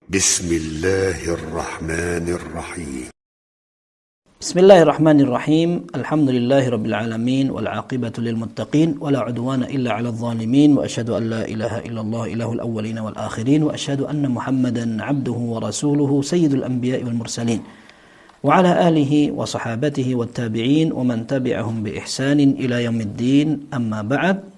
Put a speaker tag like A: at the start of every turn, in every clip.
A: بسم الله الرحمن الرحيم
B: بسم الله الرحمن الرحيم الحمد لله رب العالمين والعاقبة للمتقين ولا عدوان إلا على الظالمين وأشهد أن لا إله إلا الله إله الأولين والآخرين وأشهد أن محمدا عبده ورسوله سيد الأنبياء والمرسلين وعلى آله وصحابته والتابعين ومن تبعهم بإحسان إلى يوم الدين أما بعد.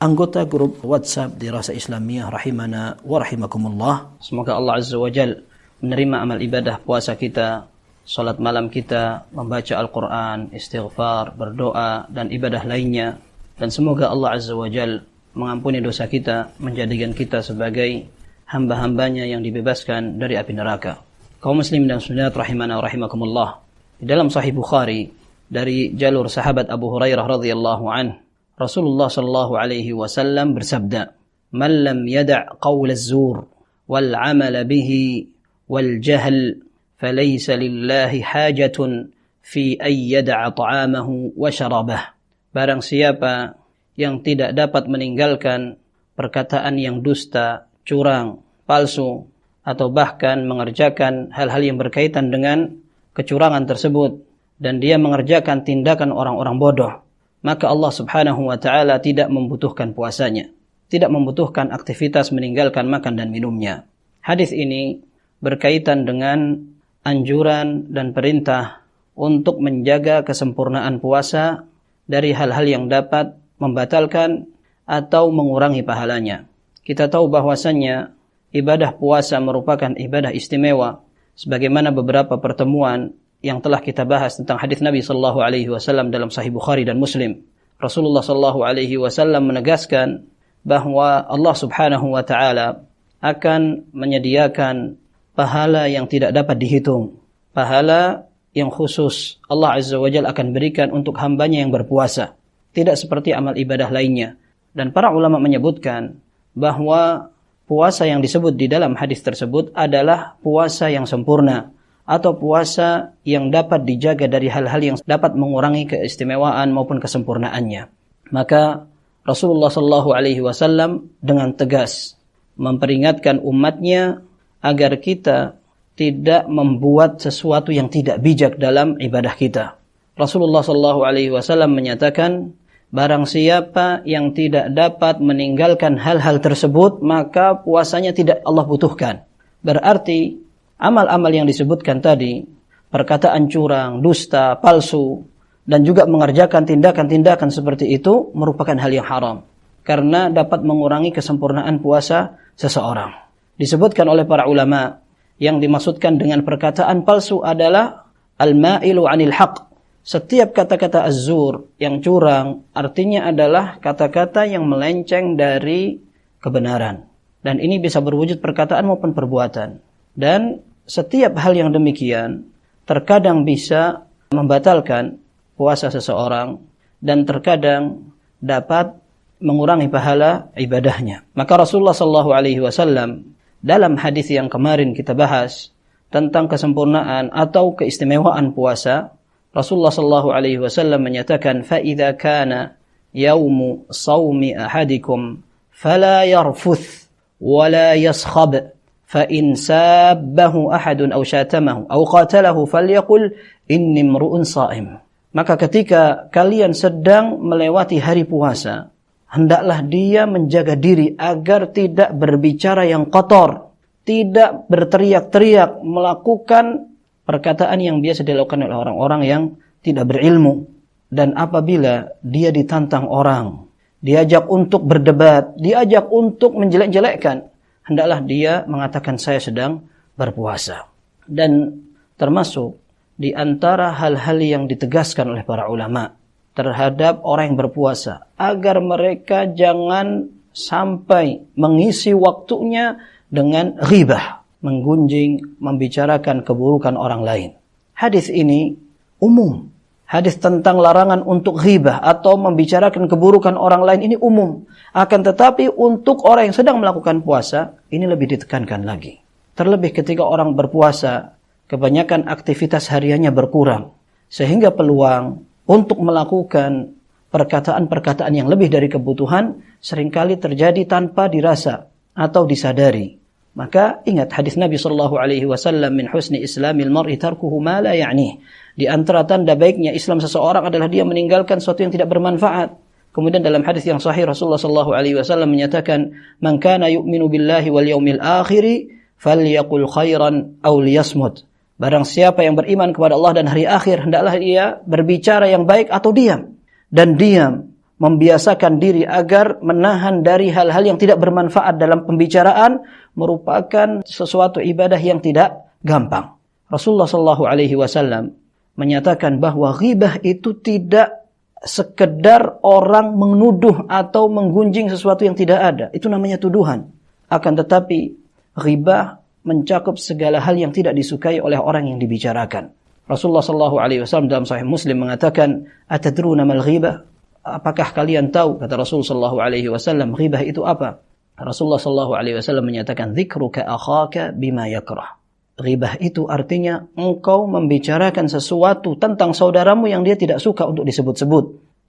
B: Anggota grup WhatsApp Dirasah Islamiyah rahimana wa rahimakumullah. Semoga Allah Azza wa Jal menerima amal ibadah puasa kita, salat malam kita, membaca Al-Quran, istighfar, berdoa, dan ibadah lainnya. Dan semoga Allah Azza wa Jal mengampuni dosa kita, menjadikan kita sebagai hamba-hambanya yang dibebaskan dari api neraka. Kaum muslim dan muslimat rahimana wa rahimakumullah. Di dalam Sahih Bukhari dari jalur sahabat Abu Hurairah radhiyallahu anhu, Rasulullah sallallahu alaihi wasallam bersabda, "Man lam yada' qaul az-zur wal 'amal bihi wal jahl falaysa lillahi hajatun fi ay yada'a ta'amahu wa syarabah." Barang siapa yang tidak dapat meninggalkan perkataan yang dusta, curang, palsu, atau bahkan mengerjakan hal-hal yang berkaitan dengan kecurangan tersebut, dan dia mengerjakan tindakan orang-orang bodoh, maka Allah subhanahu wa ta'ala tidak membutuhkan puasanya, tidak membutuhkan aktivitas meninggalkan makan dan minumnya. Hadis ini berkaitan dengan anjuran dan perintah untuk menjaga kesempurnaan puasa dari hal-hal yang dapat membatalkan atau mengurangi pahalanya. Kita tahu bahwasannya ibadah puasa merupakan ibadah istimewa, sebagaimana beberapa pertemuan yang telah kita bahas tentang hadis Nabi sallallahu alaihi wasallam dalam Sahih Bukhari dan Muslim. Rasulullah sallallahu alaihi wasallam menegaskan bahwa Allah Subhanahu wa taala akan menyediakan pahala yang tidak dapat dihitung. Pahala yang khusus Allah Azza wa Jalla akan berikan untuk hambanya yang berpuasa, tidak seperti amal ibadah lainnya. Dan para ulama menyebutkan bahwa puasa yang disebut di dalam hadis tersebut adalah puasa yang sempurna, atau puasa yang dapat dijaga dari hal-hal yang dapat mengurangi keistimewaan maupun kesempurnaannya. Maka Rasulullah sallallahu alaihi wasallam dengan tegas memperingatkan umatnya agar kita tidak membuat sesuatu yang tidak bijak dalam ibadah kita. Rasulullah sallallahu alaihi wasallam menyatakan, barang siapa yang tidak dapat meninggalkan hal-hal tersebut, maka puasanya tidak Allah butuhkan. Berarti amal-amal yang disebutkan tadi, perkataan curang, dusta, palsu, dan juga mengerjakan tindakan-tindakan seperti itu merupakan hal yang haram, karena dapat mengurangi kesempurnaan puasa seseorang. Disebutkan oleh para ulama, yang dimaksudkan dengan perkataan palsu adalah al-ma'ilu 'anil haq. Setiap kata-kata az-zur yang curang artinya adalah kata-kata yang melenceng dari kebenaran. Dan ini bisa berwujud perkataan maupun perbuatan. Dan setiap hal yang demikian terkadang bisa membatalkan puasa seseorang dan terkadang dapat mengurangi pahala ibadahnya. Maka Rasulullah sallallahu alaihi wasallam dalam hadis yang kemarin kita bahas tentang kesempurnaan atau keistimewaan puasa, Rasulullah sallallahu alaihi wasallam menyatakan, "Fa idza kana yaumu shaumi ahadikum fala yarfuth wa la yaskhab." فَإِنْ سَابَّهُ أَحَدٌ أَوْ شَاتَمَهُ أَوْ قَاتَلَهُ فَلْيَقُلْ إِنِّي امْرُؤٌ صَائِمٌ. Maka ketika kalian sedang melewati hari puasa, hendaklah dia menjaga diri agar tidak berbicara yang kotor, tidak berteriak-teriak, melakukan perkataan yang biasa dilakukan oleh orang-orang yang tidak berilmu. Dan apabila dia ditantang orang, diajak untuk berdebat, diajak untuk menjelek-jelekkan, hendaklah dia mengatakan saya sedang berpuasa. Dan termasuk di antara hal-hal yang ditegaskan oleh para ulama terhadap orang yang berpuasa, agar mereka jangan sampai mengisi waktunya dengan ghibah, menggunjing, membicarakan keburukan orang lain. Hadis ini umum. Hadis tentang larangan untuk ghibah atau membicarakan keburukan orang lain ini umum. Akan tetapi untuk orang yang sedang melakukan puasa, ini lebih ditekankan lagi. Terlebih ketika orang berpuasa, kebanyakan aktivitas hariannya berkurang, sehingga peluang untuk melakukan perkataan-perkataan yang lebih dari kebutuhan seringkali terjadi tanpa dirasa atau disadari. Maka ingat hadis Nabi sallallahu alaihi wasallam, min husni islamil mar'i tarkuhu ma la ya'nih. Di antara tanda baiknya Islam seseorang adalah dia meninggalkan sesuatu yang tidak bermanfaat. Kemudian dalam hadis yang sahih Rasulullah sallallahu alaihi wasallam menyatakan, "Man kana yu'minu billahi wal yaumil akhir falyaqul khairan aw liyasmut." Barang siapa yang beriman kepada Allah dan hari akhir, hendaklah dia berbicara yang baik atau diam. Dan diam, membiasakan diri agar menahan dari hal-hal yang tidak bermanfaat dalam pembicaraan merupakan sesuatu ibadah yang tidak gampang. Rasulullah sallallahu alaihi wasallam menyatakan bahwa ghibah itu tidak sekedar orang menuduh atau menggunjing sesuatu yang tidak ada. Itu namanya tuduhan. Akan tetapi ghibah mencakup segala hal yang tidak disukai oleh orang yang dibicarakan. Rasulullah sallallahu alaihi wasallam dalam Sahih Muslim mengatakan, "Atadruna mal ghibah?" Apakah kalian tahu, kata Rasul sallallahu alaihi wasallam, ghibah itu apa? Rasulullah sallallahu alaihi wasallam menyatakan, "Dzikruka akhaka bima yakrah." Ghibah itu artinya engkau membicarakan sesuatu tentang saudaramu yang dia tidak suka untuk disebut-sebut.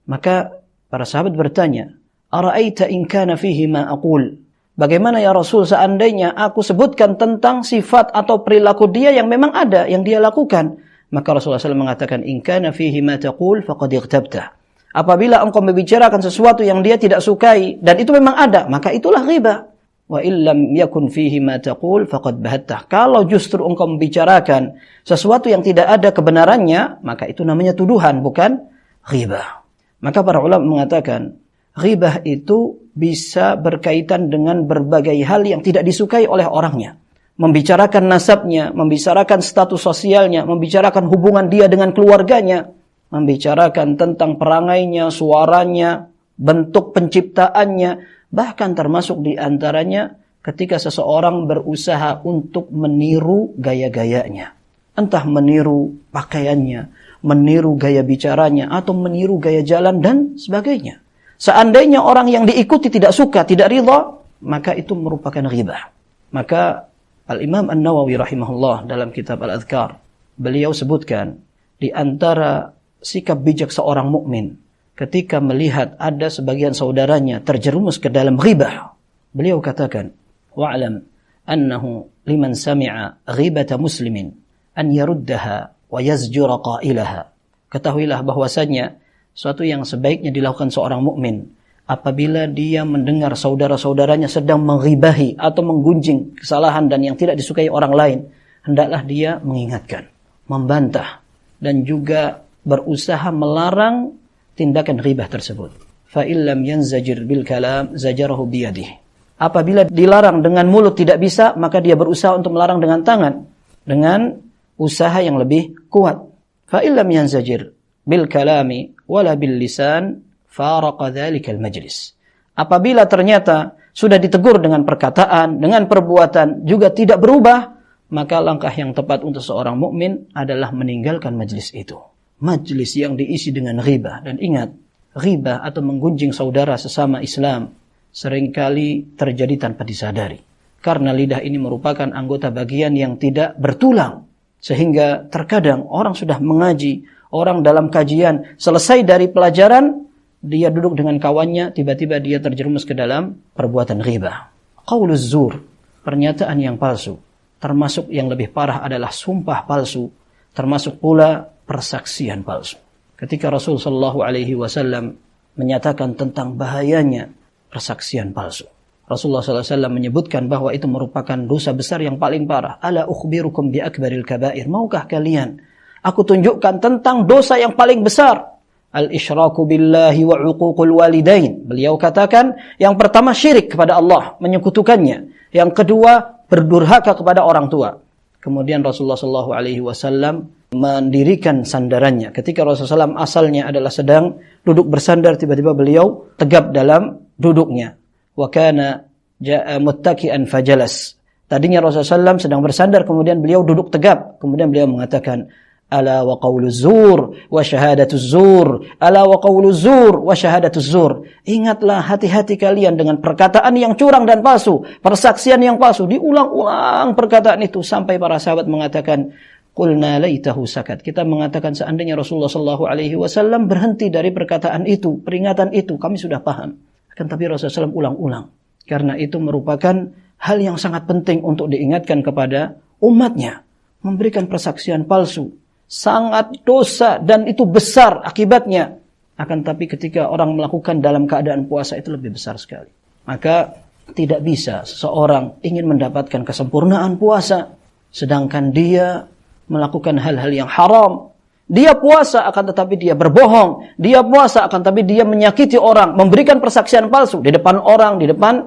B: Maka para sahabat bertanya, "Ara'aita in kana fihi ma aqul?" Bagaimana ya Rasul seandainya aku sebutkan tentang sifat atau perilaku dia yang memang ada, yang dia lakukan? Maka Rasulullah SAW mengatakan, "In kana fihi ma taqul faqad ightabta." Apabila engkau membicarakan sesuatu yang dia tidak sukai dan itu memang ada, maka itulah ghibah. Wa illam yakun fihi ma taqul faqad bahattah. Kalau justru engkau membicarakan sesuatu yang tidak ada kebenarannya, maka itu namanya tuduhan, bukan ghibah. Maka para ulama mengatakan, ghibah itu bisa berkaitan dengan berbagai hal yang tidak disukai oleh orangnya. Membicarakan nasabnya, membicarakan status sosialnya, membicarakan hubungan dia dengan keluarganya, membicarakan tentang perangainya, suaranya, bentuk penciptaannya, bahkan termasuk di antaranya ketika seseorang berusaha untuk meniru gaya-gayanya. Entah meniru pakaiannya, meniru gaya bicaranya, atau meniru gaya jalan dan sebagainya. Seandainya orang yang diikuti tidak suka, tidak ridha, maka itu merupakan ghibah. Maka Al-Imam An-Nawawi rahimahullah dalam kitab Al-Adhkar, beliau sebutkan di antara sikap bijak seorang mukmin ketika melihat ada sebagian saudaranya terjerumus ke dalam ghibah. Beliau katakan, "Wa'lam annahu liman sami'a ghibata muslimin an yaruddaha wa yazjura qailaha." Ketahuilah bahwasanya suatu yang sebaiknya dilakukan seorang mukmin apabila dia mendengar saudara-saudaranya sedang menghibahi atau menggunjing kesalahan dan yang tidak disukai orang lain, hendaklah dia mengingatkan, membantah, dan juga berusaha melarang tindakan ghibah tersebut. Fa illam yanzajir bil kalam zajarahu biyadihi. Apabila dilarang dengan mulut tidak bisa, maka dia berusaha untuk melarang dengan tangan, dengan usaha yang lebih kuat. Fa illam yanzajir bil kalami wala bil lisan faraqa dzalikal majlis. Apabila ternyata sudah ditegur dengan perkataan, dengan perbuatan juga tidak berubah, maka langkah yang tepat untuk seorang mukmin adalah meninggalkan majlis itu. Majlis yang diisi dengan ghibah. Dan ingat, ghibah atau menggunjing saudara sesama Islam seringkali terjadi tanpa disadari. Karena lidah ini merupakan anggota bagian yang tidak bertulang. Sehingga terkadang orang sudah mengaji, orang dalam kajian, selesai dari pelajaran, dia duduk dengan kawannya, tiba-tiba dia terjerumus ke dalam perbuatan ghibah. Qauluz zur, pernyataan yang palsu. Termasuk yang lebih parah adalah sumpah palsu. Termasuk pula persaksian palsu. Ketika Rasul sallallahu alaihi wasallam menyatakan tentang bahayanya persaksian palsu, Rasulullah sallallahu alaihi wasallam menyebutkan bahwa itu merupakan dosa besar yang paling parah. Ala ukhbirukum bi akbaril kabair. Maukah kalian aku tunjukkan tentang dosa yang paling besar? Al-isyraku billahi wa uququl walidain. Beliau katakan, yang pertama syirik kepada Allah, menyekutukannya. Yang kedua, berdurhaka kepada orang tua. Kemudian Rasulullah SAW mendirikan sandarannya. Ketika Rasulullah SAW asalnya adalah sedang duduk bersandar, tiba-tiba beliau tegap dalam duduknya. Wa kana ja'a muttaki'an fajalas. Tadinya Rasulullah SAW sedang bersandar, kemudian beliau duduk tegap. Kemudian beliau mengatakan, ala wa qawlu zur wa syahadatu zur, ala wa qawlu zur wa syahadatu zur. Ingatlah, hati-hati kalian dengan perkataan yang curang dan palsu, persaksian yang palsu. Diulang-ulang perkataan itu sampai para sahabat mengatakan, qulna laitahu sakat. Kita mengatakan seandainya Rasulullah sallallahu alaihi wasallam berhenti dari perkataan itu, peringatan itu, kami sudah paham. Akan tapi Rasulullah SAW ulang-ulang. Karena itu merupakan hal yang sangat penting untuk diingatkan kepada umatnya. Memberikan persaksian palsu. Sangat dosa dan itu besar akibatnya. Akan tapi ketika orang melakukan dalam keadaan puasa itu lebih besar sekali. Maka tidak bisa seseorang ingin mendapatkan kesempurnaan puasa. Sedangkan dia melakukan hal-hal yang haram. Dia puasa akan tetapi dia berbohong. Dia puasa akan tetapi dia menyakiti orang. Memberikan persaksian palsu di depan orang, di depan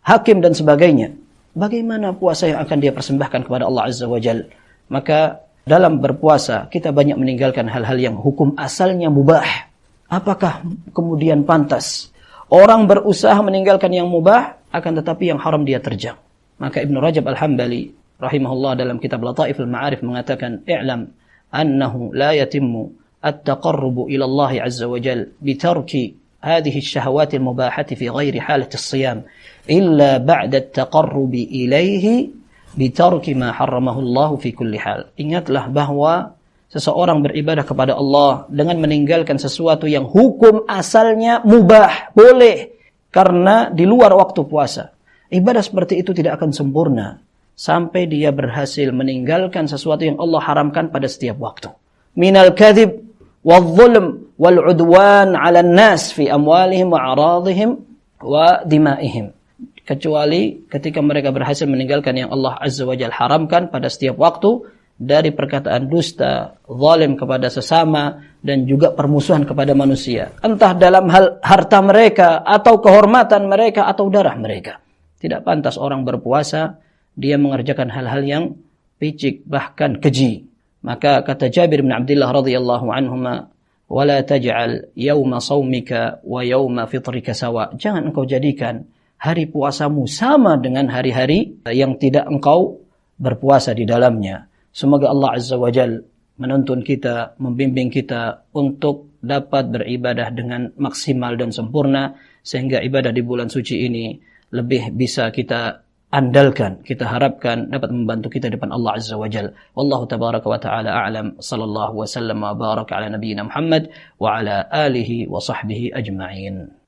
B: hakim dan sebagainya. Bagaimana puasa yang akan dia persembahkan kepada Allah Azza wa Jalla? Maka dalam berpuasa kita banyak meninggalkan hal-hal yang hukum asalnya mubah. Apakah kemudian pantas orang berusaha meninggalkan yang mubah akan tetapi yang haram dia terjang? Maka Ibnu Rajab Al-Hambali rahimahullah dalam kitab Lataiful Ma'arif mengatakan, "I'lam annahu la yatimmu at-taqarrubu ila Allah Azza wa Jalla bitarki hadhihi asy-syahawati al-mubahati fi ghairi halati as-siyam illa ba'da at-taqarrubi ilaihi bitarki ma harramahu Allah fi kulli hal." Ingatlah bahwa seseorang beribadah kepada Allah dengan meninggalkan sesuatu yang hukum asalnya mubah, boleh, karena di luar waktu puasa. Ibadah seperti itu tidak akan sempurna sampai dia berhasil meninggalkan sesuatu yang Allah haramkan pada setiap waktu. Minal kadhib wal-zulm wal-udwan 'ala an-nas fi amwalihim wa 'aradihim wa dima'ihim. Kecuali ketika mereka berhasil meninggalkan yang Allah Azza wa Jalla haramkan pada setiap waktu, dari perkataan dusta, zalim kepada sesama, dan juga permusuhan kepada manusia. Entah dalam hal harta mereka, atau kehormatan mereka, atau darah mereka. Tidak pantas orang berpuasa, dia mengerjakan hal-hal yang picik, bahkan keji. Maka kata Jabir bin Abdullah radhiyallahu anhuma, "Wala taj'al yawma shaumika wa yawma fitrika sawa." Jangan engkau jadikan hari puasamu sama dengan hari-hari yang tidak engkau berpuasa di dalamnya. Semoga Allah Azza wa Jalla menuntun kita, membimbing kita untuk dapat beribadah dengan maksimal dan sempurna, sehingga ibadah di bulan suci ini lebih bisa kita andalkan, kita harapkan dapat membantu kita di depan Allah Azza wa Jalla. Wallahu tabaraka wa ta'ala a'lam. Sallallahu wa sallam wa baraka ala nabiyyina Muhammad wa ala alihi wa sahbihi ajma'in.